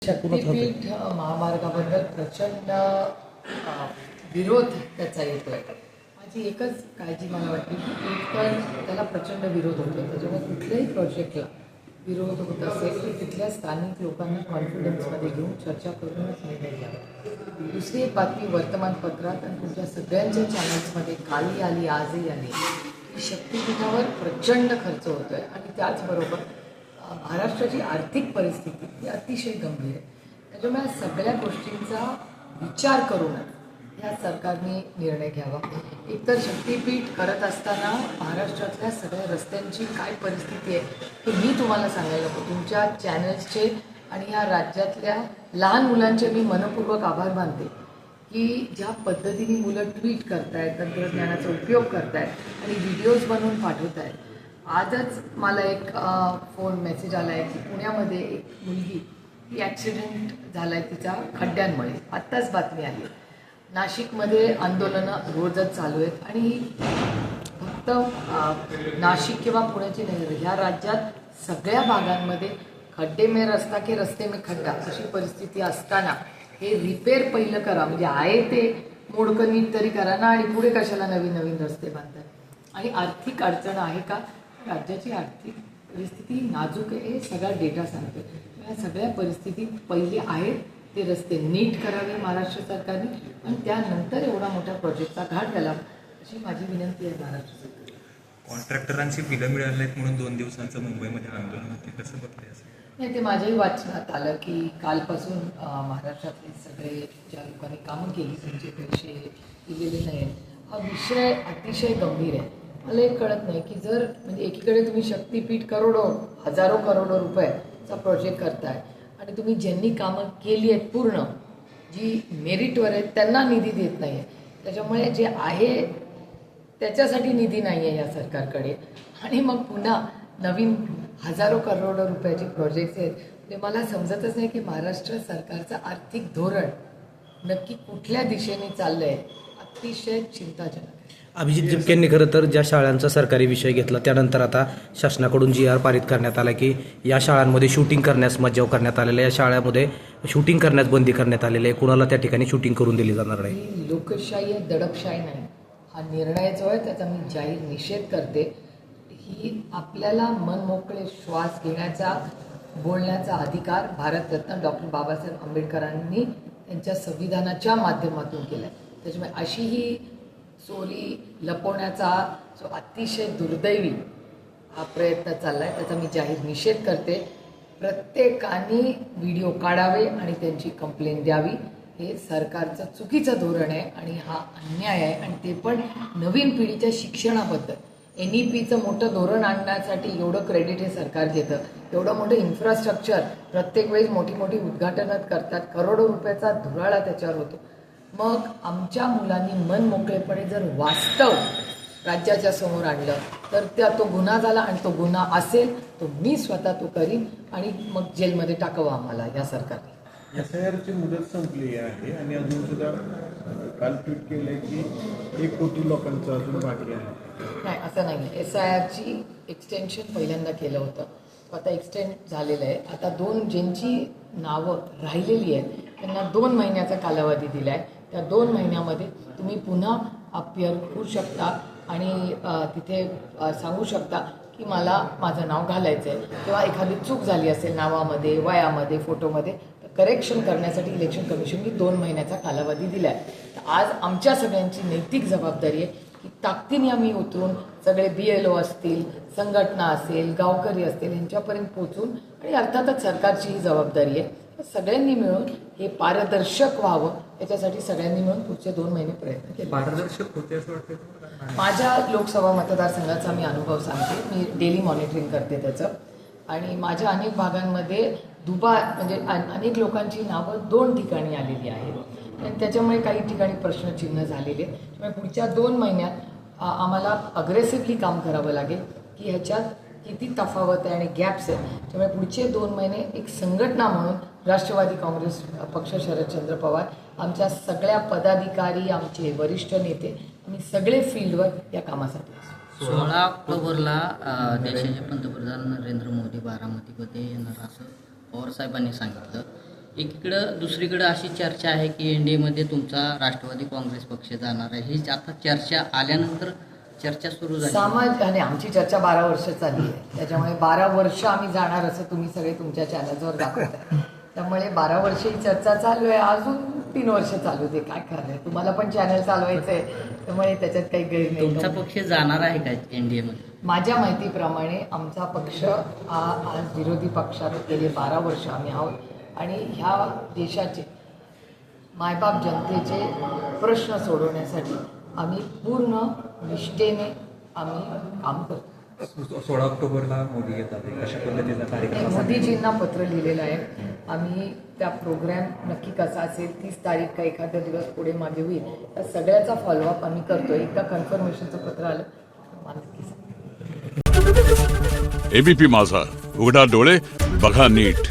शक्तीपीठ महामार्गाबद्दल प्रचंड विरोध त्याचा येतोय. माझी एकच काळजी मला वाटते की एक तर त्याला प्रचंड विरोध होतो, त्याच्यामुळे कुठल्याही प्रोजेक्टला विरोध होत असेल की तिथल्या स्थानिक लोकांना कॉन्फिडन्समध्ये घेऊन चर्चा करूनच निर्णय घ्यावा. दुसरी एक बातमी वर्तमानपत्रात आणि तुमच्या सगळ्यांच्या चॅनल्समध्ये कालही आली आजही आली की शक्तीपीठावर प्रचंड खर्च होतो आहे आणि त्याचबरोबर महाराष्ट्राची आर्थिक परिस्थिती ही अतिशय गंभीर आहे. त्याच्यामुळे सगळ्या गोष्टींचा विचार करूनच या सरकारने निर्णय घ्यावा. एकतर शक्तीपीठ करत असताना महाराष्ट्रातल्या सगळ्या रस्त्यांची काय परिस्थिती आहे हे मी तुम्हाला सांगायला नको. तुमच्या चॅनल्सचे आणि या राज्यातल्या लहान मुलांचे मी मनपूर्वक आभार मानते की ज्या पद्धतीने मुलं ट्विट करतायत, तंत्रज्ञानाचा उपयोग करतायत आणि व्हिडिओज बनवून पाठवत आहेत. आजच मला एक फोन मेसेज आला आहे की पुण्यामध्ये एक मुलगी ही ॲक्सिडेंट झाला आहे तिचा खड्ड्यांमुळे. आत्ताच बातमी आली. नाशिकमध्ये आंदोलनं रोजच चालू आहेत आणि फक्त नाशिक किंवा पुण्याची नाही, ह्या राज्यात सगळ्या भागांमध्ये खड्डे में रस्ता की रस्ते में खड्डा अशी परिस्थिती असताना हे रिपेअर पहिलं करा, म्हणजे आहे ते मोडकं नीट तरी करा ना, आणि पुढे कशाला नवीन नवीन रस्ते बांधतात. आणि आर्थिक अडचण आहे का? राज्याची आर्थिक परिस्थिती नाजूक आहे, हे सगळा डेटा सांगतो. या सगळ्या परिस्थितीत पहिले आहेत ते रस्ते नीट करावे महाराष्ट्र सरकारने आणि त्यानंतर एवढा मोठ्या प्रोजेक्टचा घाट घालावा अशी माझी विनंती आहे महाराष्ट्र सरकार. कॉन्ट्रॅक्टरांची बिलं मिळाली नाहीत म्हणून 2 दिवसांचं मुंबईमध्ये आंदोलन होते, कसं बघते असं? नाही, ते माझ्याही वाचनात आलं की कालपासून महाराष्ट्रातले सगळे ज्या लोकांनी कामं केली त्यांचे पैसे दिलेले नाहीत. हा विषय अतिशय गंभीर आहे. मला एक कळत नाही की जर म्हणजे एकीकडे तुम्ही शक्तीपीठ हजारो करोडो रुपयाचा प्रोजेक्ट करताय आणि तुम्ही ज्यांनी कामं केली आहेत पूर्ण जी मेरिटवर आहेत त्यांना निधी देत नाही आहे. त्याच्यामुळे जे आहे त्याच्यासाठी निधी नाही आहे या सरकारकडे आणि मग पुन्हा नवीन हजारो करोडो रुपयाचे प्रोजेक्ट्स आहेत. ते मला समजतच नाही की महाराष्ट्र सरकारचं आर्थिक धोरण नक्की कुठल्या दिशेने चाललं आहे. अतिशय चिंताजनक आहे. अभिजित जिपकेंनी खरं तर ज्या शाळांचा सरकारी विषय घेतला त्यानंतर आता शासनाकडून GR पारित करण्यात आला की या शाळांमध्ये शूटिंग करण्यास मज्जाव करण्यात आलेला, या शाळांमध्ये शूटिंग करण्यास बंदी करण्यात आलेली आहे. कुणाला त्या ठिकाणी शूटिंग करून दिली जाणार नाही. ही लोकशाही आहे, दडपशाही नाही. हा निर्णय जो आहे त्याचा मी जाहीर निषेध करते. ही आपल्याला मनमोकळे श्वास घेण्याचा बोलण्याचा अधिकार भारतरत्न डॉक्टर बाबासाहेब आंबेडकरांनी त्यांच्या संविधानाच्या माध्यमातून केला आहे. त्याच्यामुळे अशी ही चोरी लपवण्याचा जो अतिशय दुर्दैवी हा प्रयत्न चालला आहे त्याचा मी जाहीर निषेध करते. प्रत्येकाने व्हिडिओ काढावे आणि त्यांची कंप्लेंट द्यावी. हे सरकारचं चुकीचं धोरण आहे आणि हा अन्याय आहे आणि ते पण नवीन पिढीच्या शिक्षणाबद्दल. NEPचं मोठं धोरण आणण्यासाठी एवढं क्रेडिट हे सरकार घेतं. एवढं मोठं इन्फ्रास्ट्रक्चर प्रत्येक वेळेस मोठी मोठी उद्घाटनं करतात, करोडो रुपयाचा धुराळा त्याच्यावर होतो. मग आमच्या मुलांनी मन मोकळेपणे जर वास्तव राज्याच्या समोर आणलं तर तो गुन्हा झाला आणि तो गुन्हा असेल तो मी स्वतः तो करीन आणि मग जेलमध्ये टाकावं आम्हाला या सरकारने. SIRची मुदत संपली आहे आणि अजून सुद्धा काल ट्विट केलंय की 1 कोटी लोकांचं अजून बाकी आहे. नाही, असं नाही आहे. SIRची एक्सटेन्शन पहिल्यांदा केलं होतं, आता एक्सटेंड झालेलं आहे. आता ज्यांची नावं राहिलेली आहेत त्यांना 2 महिन्याचा कालावधी दिला आहे. त्या 2 महिन्यामध्ये तुम्ही पुन्हा अपिअर होऊ शकता आणि तिथे सांगू शकता की मला माझं नाव घालायचं आहे किंवा एखादी चूक झाली असेल नावामध्ये, वयामध्ये, फोटोमध्ये तर करेक्शन करण्यासाठी इलेक्शन कमिशनने 2 महिन्याचा कालावधी दिला आहे. तर आज आमच्या सगळ्यांची नैतिक जबाबदारी आहे की ताकदीने आम्ही उतरून सगळे BLO असतील, संघटना असेल, गावकरी असतील यांच्यापर्यंत पोचून आणि अर्थातच सरकारची ही जबाबदारी आहे. सगळ्यांनी मिळून हे पारदर्शक व्हावं याच्यासाठी सगळ्यांनी मिळून पुढचे 2 महिने प्रयत्न केले. पारदर्शक होते असं वाटतं? माझ्या लोकसभा मतदारसंघाचा मी अनुभव सांगते. मी डेली मॉनिटरिंग करते त्याचं आणि माझ्या अनेक भागांमध्ये म्हणजे अनेक लोकांची नावं 2 ठिकाणी आलेली आहेत आणि त्याच्यामुळे काही ठिकाणी प्रश्नचिन्ह झालेले. त्यामुळे पुढच्या 2 महिन्यात आम्हाला अग्रेसिव्हली काम करावं लागेल की ह्याच्यात किती तफावत आहे आणि गॅप्स आहे. त्यामुळे पुढचे 2 महिने एक संघटना म्हणून राष्ट्रवादी काँग्रेस पक्ष, शरदचंद्र पवार, आमच्या सगळ्या पदाधिकारी, आमचे वरिष्ठ नेते, आम्ही सगळे फील्डवर या कामासाठी. 16 ऑक्टोबरला देशाचे पंतप्रधान नरेंद्र मोदी बारामतीमध्ये येणार असं पवारसाहेबांनी सांगितलं. एकीकडं दुसरीकडं अशी चर्चा आहे की NDAमध्ये तुमचा राष्ट्रवादी काँग्रेस पक्ष जाणार आहे. ही आता चर्चा आल्यानंतर चर्चा सुरू झाली. समाज आणि आमची चर्चा 12 वर्ष चालली आहे, त्याच्यामुळे 12 वर्ष आम्ही जाणार असं तुम्ही सगळे तुमच्या चॅनलवर दाखवताय. त्यामुळे 12 वर्ष ही चर्चा चालू आहे, अजून 3 वर्ष चालू दे, काय करणार. तुम्हाला पण चॅनल चालवायचंय, त्यामुळे त्याच्यात काही गैर तुमचा नाही. पक्ष जाणार आहे का NDAमध्ये? माझ्या माहितीप्रमाणे आमचा पक्ष आज विरोधी पक्षात गेले 12 वर्ष आम्ही आहोत आणि ह्या देशाचे मायबाप जनतेचे प्रश्न सोडवण्यासाठी आम्ही पूर्ण निष्ठेने आम्ही काम करतो. 16 ऑक्टोबरला मोदी येतात, कशा पद्धतीचा कार्यक्रम असेल? मोदीजींना पत्र लिहिलेलं आहे. आम्ही त्या प्रोग्रॅम नक्की कसा असेल, 30 तारीख का एखादा दिवस पुढे मागे होईल, त्या सगळ्याचा फॉलोअप आम्ही करतो. एकदा कन्फर्मेशनचं पत्र आलं मला नक्की सांगा. एबीपी माझा, उघडा डोळे बघा नीट.